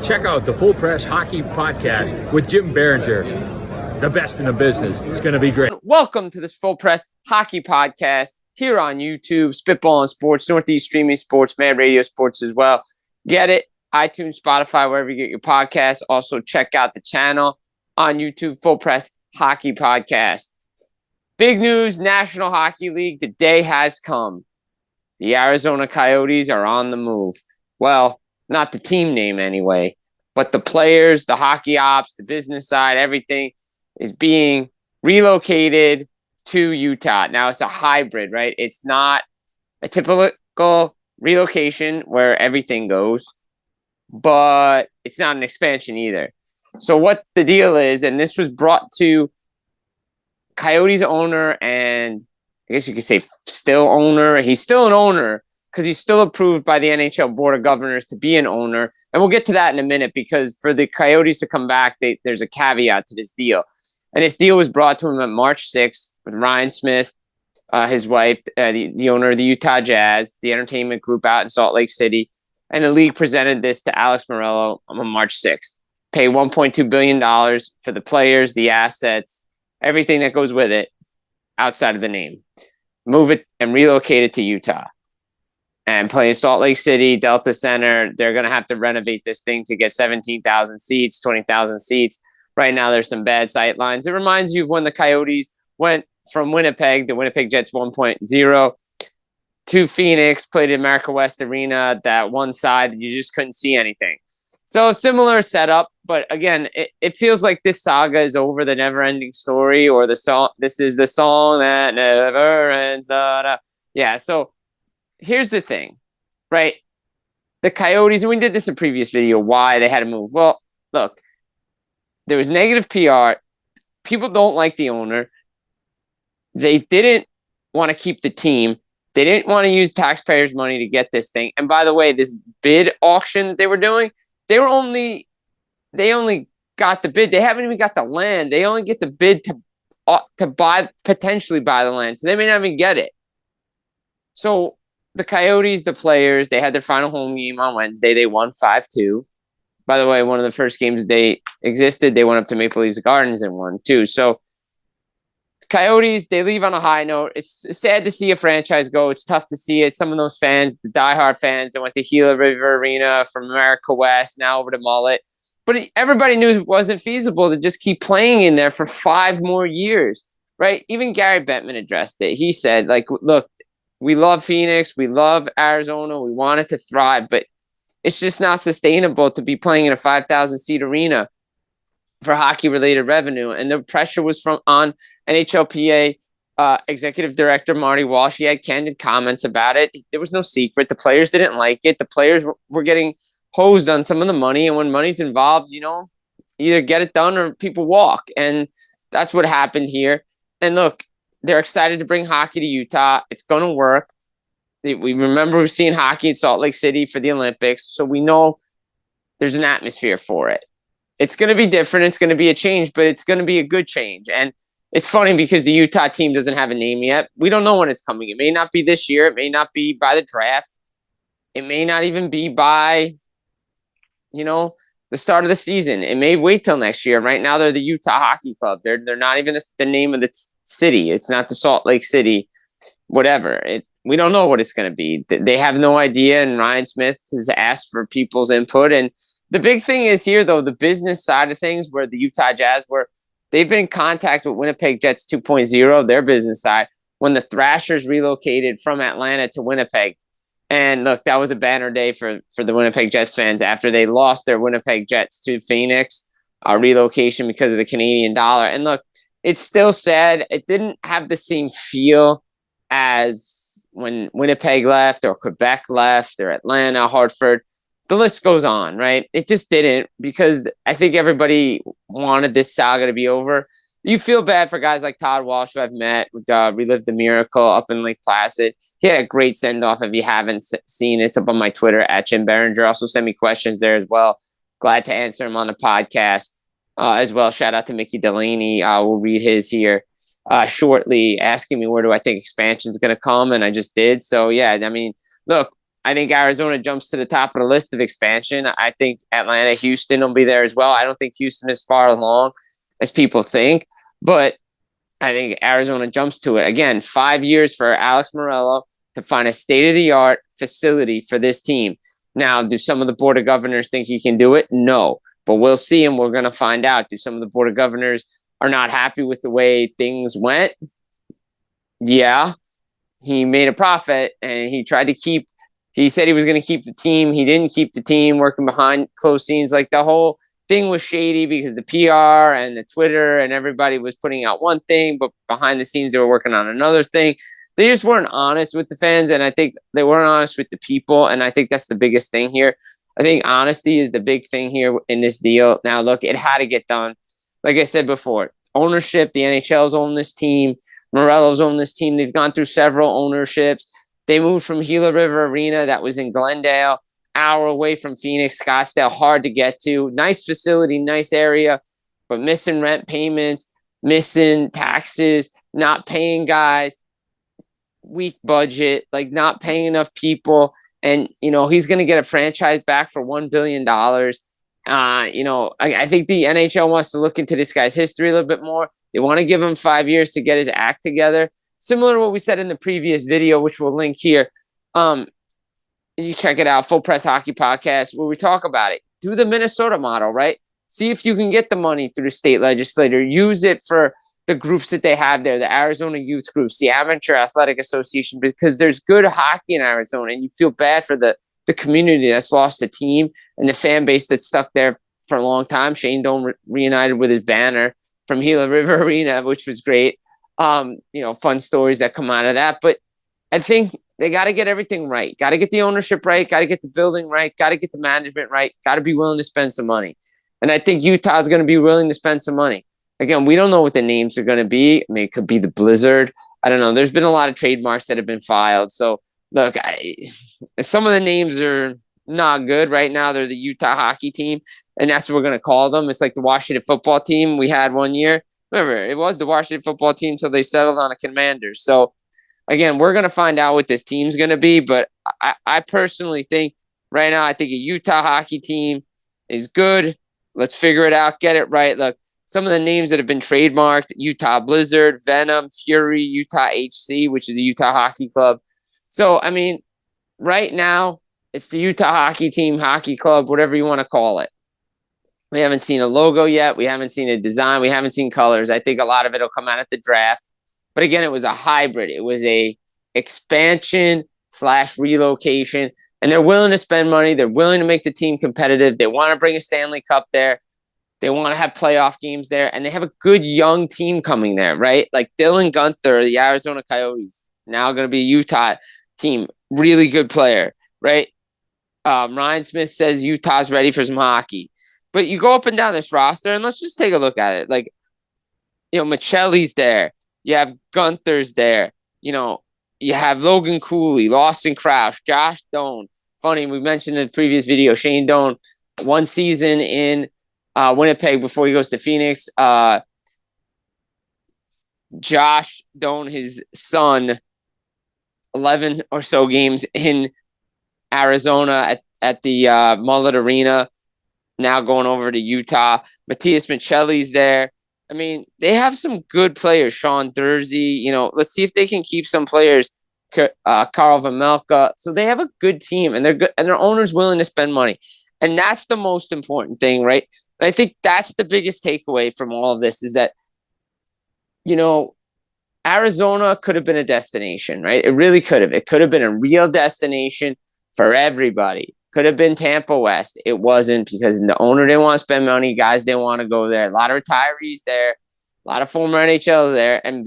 Check out the Full Press Hockey Podcast with Jim Biringer, the best in the business. It's going to be great. Welcome to this Full Press Hockey Podcast here on YouTube, Spitball and Sports, Northeast Streaming Sports, Mad Radio Sports as well. Get it, iTunes, Spotify, wherever you get your podcasts. Also, check out the channel on YouTube, Full Press Hockey Podcast. Big news, National Hockey League. The day has come. The Arizona Coyotes are on the move. Well, not the team name anyway, but the players, the hockey ops, the business side, everything is being relocated to Utah. Now, it's a hybrid, right? It's not a typical relocation where everything goes, but it's not an expansion either. So what the deal is, and this was brought to Coyotes owner and I guess you could say still owner. He's still an owner because he's still approved by the NHL Board of Governors to be an owner. And we'll get to that in a minute because for the Coyotes to come back, there's a caveat to this deal. And this deal was brought to him on March 6th with Ryan Smith, his wife, the owner of the Utah Jazz, the entertainment group out in Salt Lake City. And the league presented this to Alex Morello on March 6th. Pay $1.2 billion for the players, the assets, everything that goes with it outside of the name. Move it and relocate it to Utah. And play in Salt Lake City, Delta Center. They're going to have to renovate this thing to get 17,000 seats, 20,000 seats. Right now, there's some bad sight lines. It reminds you of when the Coyotes went from Winnipeg, the Winnipeg Jets 1.0, to Phoenix, played at America West Arena, that one side that you just couldn't see anything. So similar setup, but again, it feels like this saga is over, the never-ending story, or the song. This is the song that never ends. Da, da. Yeah, so here's the thing, right? The Coyotes, and we did this in a previous video, why they had to move. Well, look, there was negative PR. People don't like the owner. They didn't want to keep the team. They didn't want to use taxpayers' money to get this thing. And by the way, this bid auction that they were doing, they only got the bid. They haven't even got the land. They only get the bid to potentially buy the land. So they may not even get it. So the Coyotes, the players, they had their final home game on Wednesday. They won 5-2. By the way, one of the first games they existed, they went up to Maple Leafs Gardens and won too. So Coyotes, they leave on a high note. It's sad to see a franchise go. It's tough to see it. Some of those fans, the diehard fans that went to Gila River Arena from America West, now over to Mullet. But everybody knew it wasn't feasible to just keep playing in there for 5 more years, right? Even Gary Bettman addressed it. He said, like, look, we love Phoenix. We love Arizona. We want it to thrive, but it's just not sustainable to be playing in a 5,000-seat arena for hockey-related revenue. And the pressure was on NHLPA Executive Director Marty Walsh. He had candid comments about it. There was no secret. The players didn't like it. The players were getting hosed on some of the money. And when money's involved, either get it done or people walk. And that's what happened here. And look, they're excited to bring hockey to Utah. It's going to work. We remember we've seen hockey in Salt Lake City for the Olympics. So we know there's an atmosphere for it. It's going to be different. It's going to be a change, but it's going to be a good change. And it's funny because the Utah team doesn't have a name yet. We don't know when it's coming. It may not be this year. It may not be by the draft. It may not even be by, the start of the season. It may wait till next year. Right now, they're the Utah Hockey Club. They're not even the name of the city. It's not the Salt Lake City, whatever. We don't know what it's going to be. They have no idea, and Ryan Smith has asked for people's input. And the big thing is here, though, the business side of things where the Utah Jazz they've been in contact with Winnipeg Jets 2.0, their business side, when the Thrashers relocated from Atlanta to Winnipeg. And look, that was a banner day for the Winnipeg Jets fans after they lost their Winnipeg Jets to Phoenix, relocation because of the Canadian dollar. And look, it's still sad. It didn't have the same feel as when Winnipeg left or Quebec left or Atlanta, Hartford. The list goes on, right? It just didn't, because I think everybody wanted this saga to be over. You feel bad for guys like Todd Walsh, who I've met, relived the miracle up in Lake Placid. He had a great send-off. If you haven't seen it, it's up on my Twitter, @Jim Biringer. Also send me questions there as well. Glad to answer them on the podcast as well. Shout out to Mickey Delaney. We'll read his here shortly, asking me where do I think expansion is going to come, and I just did. So, yeah, I mean, look, I think Arizona jumps to the top of the list of expansion. I think Atlanta, Houston will be there as well. I don't think Houston is far along as people think, but I think Arizona jumps to it. Again, 5 years for Alex Morello to find a state-of-the-art facility for this team. Now, do some of the Board of Governors think he can do it? No, but we'll see, and we're going to find out. Do some of the Board of Governors are not happy with the way things went? Yeah. He made a profit, and he tried to keep – he said he was going to keep the team. He didn't keep the team, working behind closed scenes. Like, the whole thing was shady because the PR and the Twitter and everybody was putting out one thing, but behind the scenes they were working on another thing. They just weren't honest with the fans, and I think they weren't honest with the people, and I think that's the biggest thing here. I think honesty is the big thing here in this deal. Now, look, it had to get done. Like I said before, ownership, the NHL's owned this team. Morello's owned this team. They've gone through several ownerships. They moved from Gila River Arena, that was in Glendale, hour away from Phoenix, Scottsdale, hard to get to. Nice facility, nice area, but missing rent payments, missing taxes, not paying guys, weak budget, like not paying enough people. And, he's going to get a franchise back for $1 billion. I think the NHL wants to look into this guy's history a little bit more. They want to give him 5 years to get his act together. Similar to what we said in the previous video, which we'll link here. You check it out, Full Press Hockey Podcast, where we talk about it. Do the Minnesota model, right? See if you can get the money through the state legislature. Use it for the groups that they have there, the Arizona youth groups, the Amateur Athletic Association, because there's good hockey in Arizona, and you feel bad for the community that's lost a team and the fan base that's stuck there for a long time. Shane Doan reunited with his banner from Gila River Arena, which was great. Fun stories that come out of that. But I think they got to get everything right. Got to get the ownership right. Got to get the building right. Got to get the management right. Got to be willing to spend some money. And I think Utah's going to be willing to spend some money. Again, we don't know what the names are going to be. I mean, it could be the Blizzard. I don't know. There's been a lot of trademarks that have been filed. So, look, some of the names are not good right now. They're the Utah hockey team, and that's what we're going to call them. It's like the Washington football team we had one year. Remember, it was the Washington football team until they settled on a Commanders. So, again, we're going to find out what this team's going to be, but I personally think right now, I think a Utah hockey team is good. Let's figure it out, get it right. Look, some of the names that have been trademarked: Utah Blizzard, Venom, Fury, Utah HC, which is a Utah hockey club. So, I mean, right now, it's the Utah hockey team, hockey club, whatever you want to call it. We haven't seen a logo yet. We haven't seen a design. We haven't seen colors. I think a lot of it will come out at the draft. But again, it was a hybrid. It was a expansion / relocation, and they're willing to spend money. They're willing to make the team competitive. They want to bring a Stanley Cup there. They want to have playoff games there, and they have a good young team coming there, right? Like Dylan Gunther, the Arizona Coyotes, now going to be a Utah team, really good player, right? Ryan Smith says Utah's ready for some hockey. But you go up and down this roster, and let's just take a look at it. Like, Michelli's there. You have Gunther's there. You have Logan Cooley, Lawson Crouch, Josh Doan. Funny, we mentioned in the previous video, Shane Doan, 1 season in Winnipeg before he goes to Phoenix. Josh Doan, his son, 11 or so games in Arizona at the Mullet Arena, now going over to Utah. Matthias Michelli's there. I mean, they have some good players. Sean Dursey, let's see if they can keep some players. Carl Vamelka. So they have a good team, and they're good, and their owner's willing to spend money. And that's the most important thing, right? And I think that's the biggest takeaway from all of this is that, Arizona could have been a destination, right? It really could have. It could have been a real destination for everybody. Could have been Tampa West. It wasn't because the owner didn't want to spend money. Guys didn't want to go there. A lot of retirees there. A lot of former NHL there. And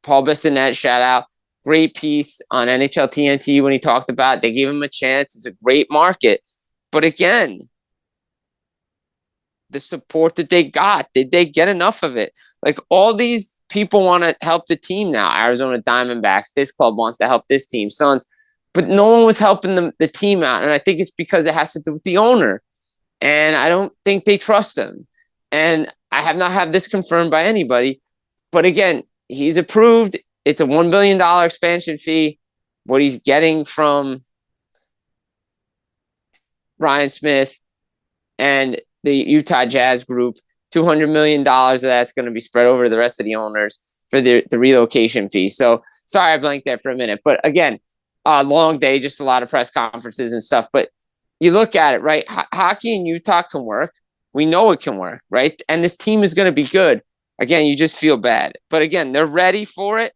Paul Bissonnette, shout out. Great piece on NHL TNT when he talked about it. They gave him a chance. It's a great market. But again, the support that they got, did they get enough of it? Like, all these people want to help the team now. Arizona Diamondbacks, this club wants to help this team. Suns. But no one was helping the team out. And I think it's because it has to do with the owner. And I don't think they trust him. And I have not had this confirmed by anybody. But again, he's approved. It's a $1 billion expansion fee. What he's getting from Ryan Smith, and the Utah Jazz group. $200 million of that's going to be spread over to the rest of the owners for the relocation fee. So sorry I blanked there for a minute. But again, long day, just a lot of press conferences and stuff. But you look at it, right? Hockey in Utah can work. We know it can work, right? And this team is going to be good. Again, you just feel bad. But again, they're ready for it.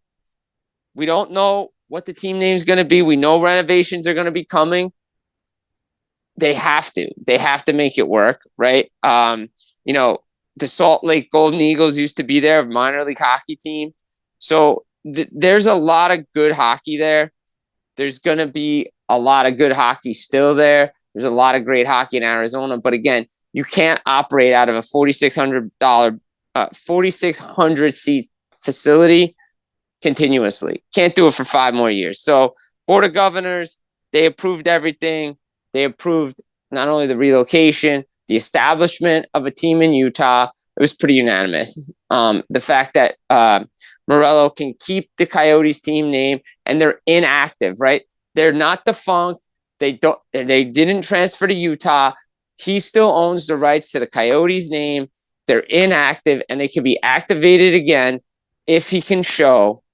We don't know what the team name is going to be. We know renovations are going to be coming. They have to. They have to make it work, right? The Salt Lake Golden Eagles used to be there, a minor league hockey team. So there's a lot of good hockey there. There's going to be a lot of good hockey still there. There's a lot of great hockey in Arizona. But again, you can't operate out of a $4,600 seat facility continuously. Can't do it for 5 more years. So Board of Governors, they approved everything. They approved not only the relocation, the establishment of a team in Utah. It was pretty unanimous. The fact that Morello can keep the Coyotes team name and they're inactive, right? They're not defunct. They didn't transfer to Utah. He still owns the rights to the Coyotes name. They're inactive and they can be activated again if he can show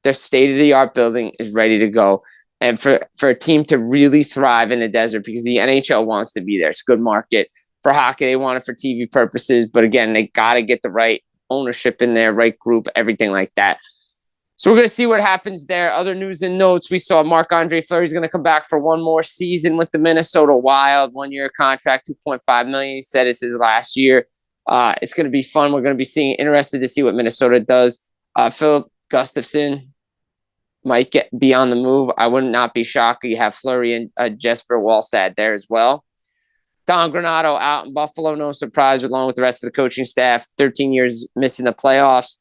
their state-of-the-art building is ready to go. And for a team to really thrive in the desert, because the NHL wants to be there. It's a good market for hockey. They want it for TV purposes. But again, they got to get the right ownership in there, right group, everything like that. So we're going to see what happens there. Other news and notes, we saw Marc-Andre Fleury is going to come back for one more season with the Minnesota Wild, 1-year contract, $2.5 million. He said it's his last year. It's going to be fun. We're going to be interested to see what Minnesota does. Philip Gustafsson might be on the move. I would not be shocked. You have Fleury and Jesper Wallstad there as well. Don Granato out in Buffalo, no surprise, along with the rest of the coaching staff. 13 years missing the playoffs.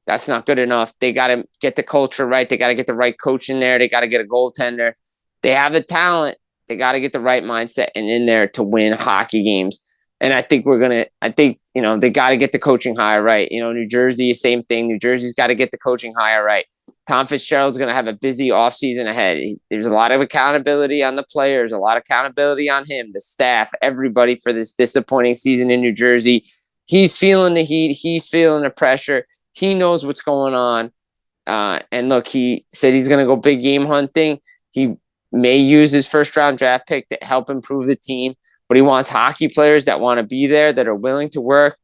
That's not good enough. They got to get the culture right. They got to get the right coach in there. They got to get a goaltender. They have the talent. They got to get the right mindset and in there to win hockey games. And I think they got to get the coaching hire right. New Jersey, same thing. New Jersey's got to get the coaching hire right. Tom Fitzgerald's going to have a busy offseason ahead. There's a lot of accountability on the players, a lot of accountability on him, the staff, everybody for this disappointing season in New Jersey. He's feeling the heat. He's feeling the pressure. He knows what's going on. And look, he said he's going to go big game hunting. He may use his first-round draft pick to help improve the team, but he wants hockey players that want to be there, that are willing to work,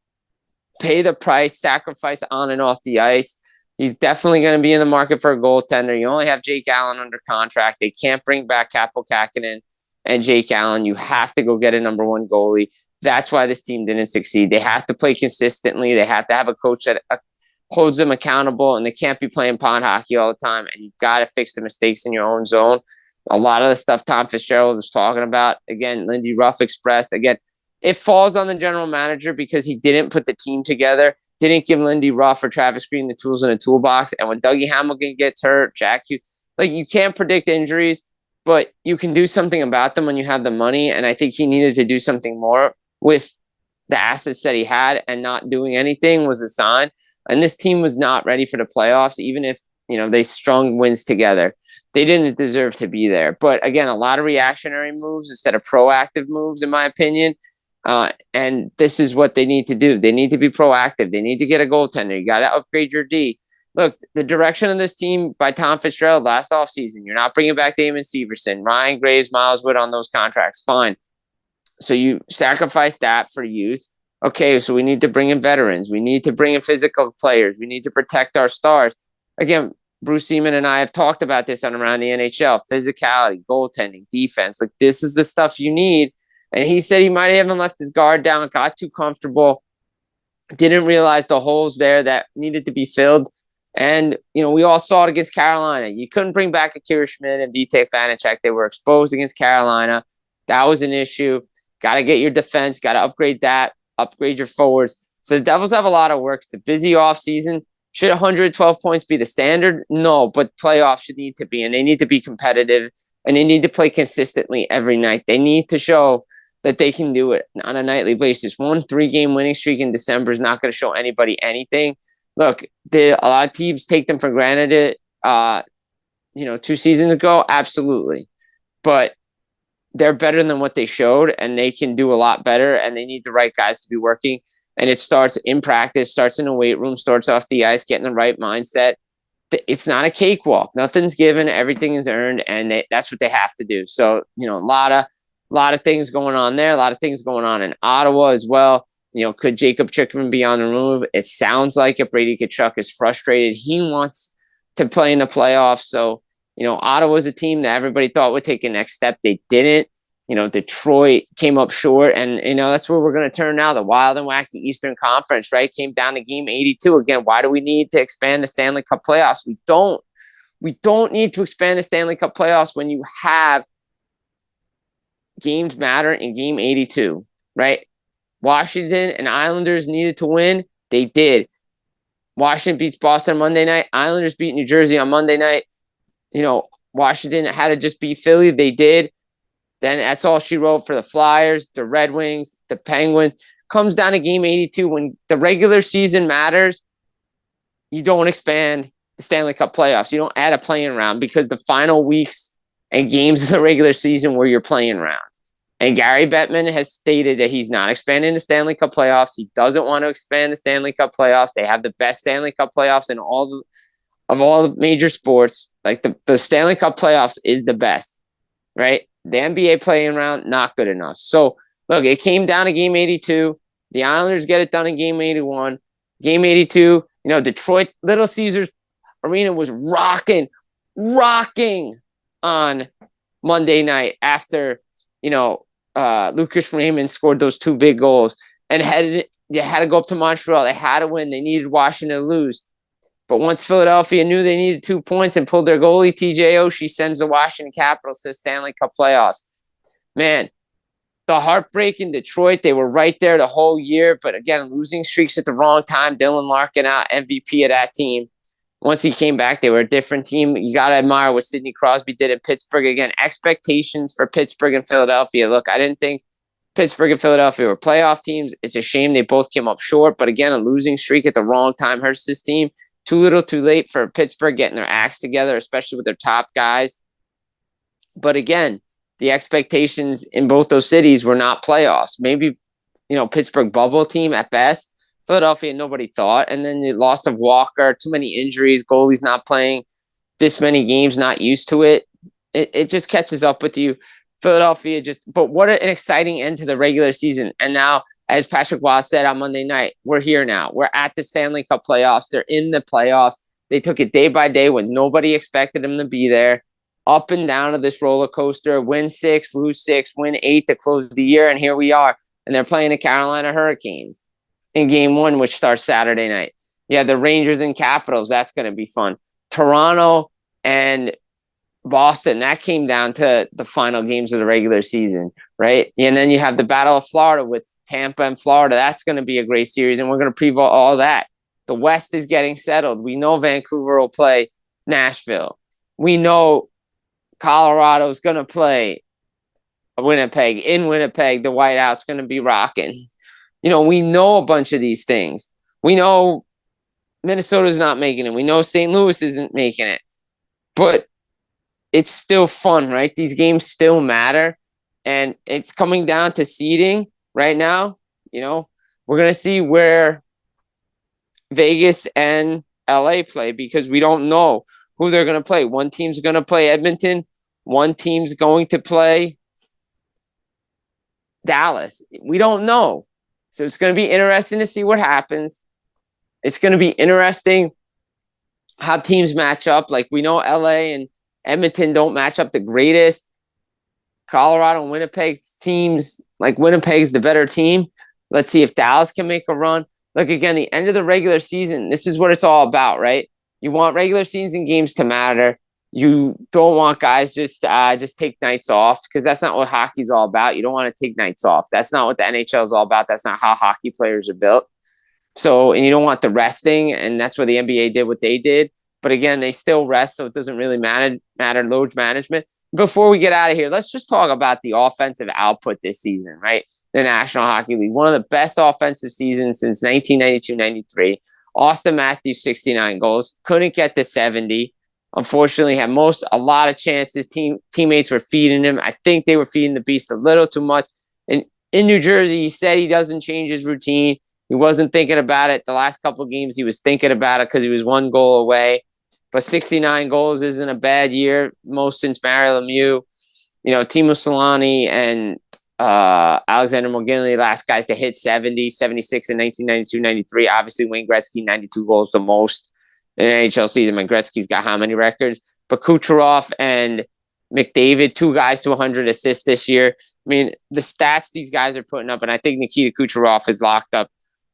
pay the price, sacrifice on and off the ice. He's definitely going to be in the market for a goaltender. You only have Jake Allen under contract. They can't bring back Kaapo Kähkönen and Jake Allen. You have to go get a number 1 goalie. That's why this team didn't succeed. They have to play consistently. They have to have a coach that holds them accountable, and they can't be playing pond hockey all the time. And you've got to fix the mistakes in your own zone. A lot of the stuff Tom Fitzgerald was talking about, again, Lindy Ruff expressed, again, it falls on the general manager because he didn't put the team together. Didn't give Lindy Ruff or Travis Green the tools in the toolbox. And when Dougie Hamilton gets hurt, Jack Hughes, you can't predict injuries, but you can do something about them when you have the money. And I think he needed to do something more with the assets that he had, and not doing anything was a sign. And this team was not ready for the playoffs, even if, they strung wins together. They didn't deserve to be there. But again, a lot of reactionary moves instead of proactive moves, in my opinion. And this is what they need to do. They need to be proactive. They need to get a goaltender. You got to upgrade your D. Look, the direction of this team by Tom Fitzgerald last offseason, you're not bringing back Damon Severson, Ryan Graves, Miles Wood on those contracts. Fine. So you sacrifice that for youth. Okay, so we need to bring in veterans. We need to bring in physical players. We need to protect our stars. Again, Bruce Seaman and I have talked about this on Around the NHL. Physicality, goaltending, defense. This is the stuff you need. And he said he might have even left his guard down, got too comfortable, didn't realize the holes there that needed to be filled. And, we all saw it against Carolina. You couldn't bring back Akira Schmid and Vitaly Vanacek. They were exposed against Carolina. That was an issue. Got to get your defense, got to upgrade that, upgrade your forwards. So the Devils have a lot of work. It's a busy offseason. Should 112 points be the standard? No, but playoffs should need to be, and they need to be competitive, and they need to play consistently every night. They need to show that they can do it on a nightly basis. 1 3-game winning streak in December is not going to show anybody anything. Look, did a lot of teams take them for granted 2 seasons ago? Absolutely. But they're better than what they showed, and they can do a lot better, and they need the right guys to be working. And it starts in practice, starts in the weight room, starts off the ice, getting the right mindset. It's not a cakewalk. Nothing's given. Everything is earned, and that's what they have to do. So, a lot of things going on there. A lot of things going on in Ottawa as well. Could Jacob Chikrin be on the move? It sounds like it. Brady Tkachuk is frustrated. He wants to play in the playoffs. So, Ottawa's a team that everybody thought would take a next step. They didn't. Detroit came up short, and, that's where we're going to turn now. The wild and wacky Eastern Conference, right? Came down to game 82. Again, why do we need to expand the Stanley Cup playoffs? We don't. We don't need to expand the Stanley Cup playoffs when you have games matter in game 82, right? Washington and Islanders needed to win. They did. Washington beats Boston on Monday night. Islanders beat New Jersey on Monday night. Washington had to just beat Philly. They did. Then that's all she wrote for the Flyers, the Red Wings, the Penguins. Comes down to game 82. When the regular season matters, you don't expand the Stanley Cup playoffs. You don't add a play-in round because the final weeks and games of the regular season were your play-in round. And Gary Bettman has stated that he's not expanding the Stanley Cup playoffs. He doesn't want to expand the Stanley Cup playoffs. They have the best Stanley Cup playoffs in all the major sports. Like the Stanley Cup playoffs is the best, right? The NBA play-in round, not good enough. So, look, it came down to game 82. The Islanders get it done in game 81. Game 82, Detroit, Little Caesars Arena was rocking on Monday night after, Lucas Raymond scored those 2 big goals and they had to go up to Montreal. They had to win. They needed Washington to lose. But once Philadelphia knew they needed 2 points and pulled their goalie, TJ Oshie sends the Washington Capitals to the Stanley Cup playoffs. Man, the heartbreak in Detroit, they were right there the whole year. But again, losing streaks at the wrong time. Dylan Larkin out, MVP of that team. Once he came back, they were a different team. You got to admire what Sidney Crosby did in Pittsburgh. Again, expectations for Pittsburgh and Philadelphia. Look, I didn't think Pittsburgh and Philadelphia were playoff teams. It's a shame they both came up short. But again, a losing streak at the wrong time hurts this team. Too little, too late for Pittsburgh getting their acts together, especially with their top guys. But again, the expectations in both those cities were not playoffs. Maybe, Pittsburgh bubble team at best. Philadelphia, nobody thought. And then the loss of Walker, too many injuries, goalies not playing this many games, not used to it. It just catches up with you. Philadelphia but what an exciting end to the regular season. And now, as Patrick Waugh said on Monday night, we're here now. We're at the Stanley Cup playoffs. They're in the playoffs. They took it day by day when nobody expected them to be there. Up and down of this roller coaster. Win 6, lose 6, win 8 to close the year. And here we are. And they're playing the Carolina Hurricanes in game 1, which starts Saturday night. Yeah, the Rangers and Capitals. That's going to be fun. Toronto and Boston, that came down to the final games of the regular season, right? And then you have the Battle of Florida with Tampa and Florida. That's going to be a great series, and we're going to preview all that. The West is getting settled. We know Vancouver will play Nashville. We know Colorado is going to play Winnipeg. In Winnipeg, the Whiteout's going to be rocking. We know a bunch of these things. We know Minnesota's not making it. We know St. Louis isn't making it. But it's still fun, right? These games still matter. And it's coming down to seeding right now. We're going to see where Vegas and LA play because we don't know who they're going to play. One team's going to play Edmonton. One team's going to play Dallas. We don't know. So it's going to be interesting to see what happens. It's going to be interesting how teams match up. Like we know LA and Edmonton don't match up the greatest. Colorado and Winnipeg seems like Winnipeg's the better team. Let's see if Dallas can make a run. Look, again, the end of the regular season, this is what it's all about, right? You want regular season games to matter. You don't want guys just take nights off because that's not what hockey's all about. You don't want to take nights off. That's not what the NHL is all about. That's not how hockey players are built. So, and you don't want the resting, and that's where the NBA did what they did. But again, they still rest, so it doesn't really matter load management. Before we get out of here, let's just talk about the offensive output this season, right? The National Hockey League, one of the best offensive seasons since 1992-93. Austin Matthews, 69 goals. Couldn't get to 70. Unfortunately, had a lot of chances. Teammates were feeding him. I think they were feeding the beast a little too much. And in New Jersey, he said he doesn't change his routine. He wasn't thinking about it. The last couple of games, he was thinking about it because he was one goal away. But 69 goals isn't a bad year, most since Mario Lemieux. Timo Solani and Alexander McGinley, last guys to hit 70, 76 in 1992, 93. Obviously, Wayne Gretzky, 92 goals, the most in an NHL season. Gretzky's got how many records? But Kucherov and McDavid, 2 guys to 100 assists this year. I mean, the stats these guys are putting up, and I think Nikita Kucherov has locked up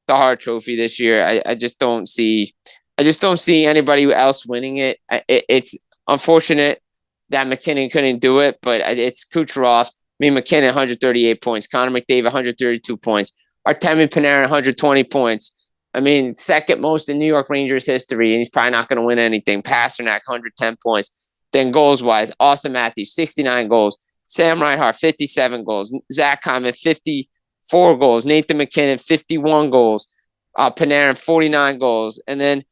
the Hart Trophy this year. I just don't see anybody else winning it. It's unfortunate that McKinnon couldn't do it, but it's Kucherov's. McKinnon, 138 points. Connor McDavid, 132 points. Artemi Panarin, 120 points. Second most in New York Rangers history, and he's probably not going to win anything. Pasternak, 110 points. Then goals-wise, Austin Matthews, 69 goals. Sam Reinhart, 57 goals. Zach Hyman, 54 goals. Nathan McKinnon, 51 goals. Panarin, 49 goals. And then,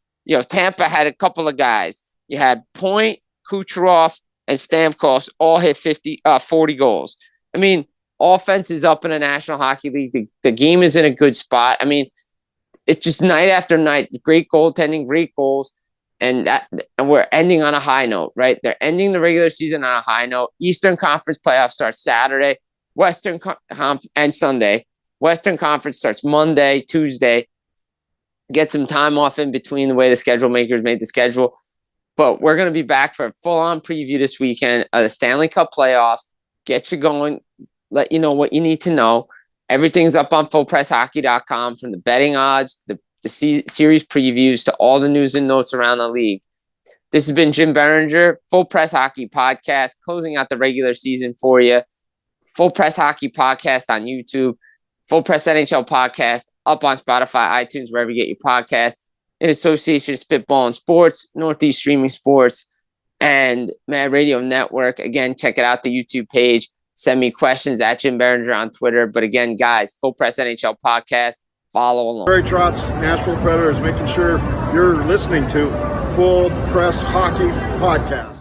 Tampa had a couple of guys. You had Point, Kucherov, and Stamkos all hit 40 goals. Offense is up in the National Hockey League. The game is in a good spot. It's just night after night, great goaltending, great goals, and we're ending on a high note, right? They're ending the regular season on a high note. Eastern Conference playoffs start Saturday, and Sunday. Western Conference starts Monday, Tuesday. Get some time off in between the way the schedule makers made the schedule. But we're going to be back for a full-on preview this weekend of the Stanley Cup playoffs. Get you going. Let you know what you need to know. Everything's up on FullPressHockey.com, from the betting odds, the series previews, to all the news and notes around the league. This has been Jim Biringer, Full Press Hockey Podcast, closing out the regular season for you. Full Press Hockey Podcast on YouTube. Full Press NHL Podcast up on Spotify, iTunes, wherever you get your podcast. In association with Spitball and Sports, Northeast Streaming Sports, and Mad Radio Network. Again, check it out, the YouTube page. Send me questions at Jim Biringer on Twitter. But again, guys, Full Press NHL Podcast. Follow along. Barry Trotz, Nashville Predators, making sure you're listening to Full Press Hockey Podcast.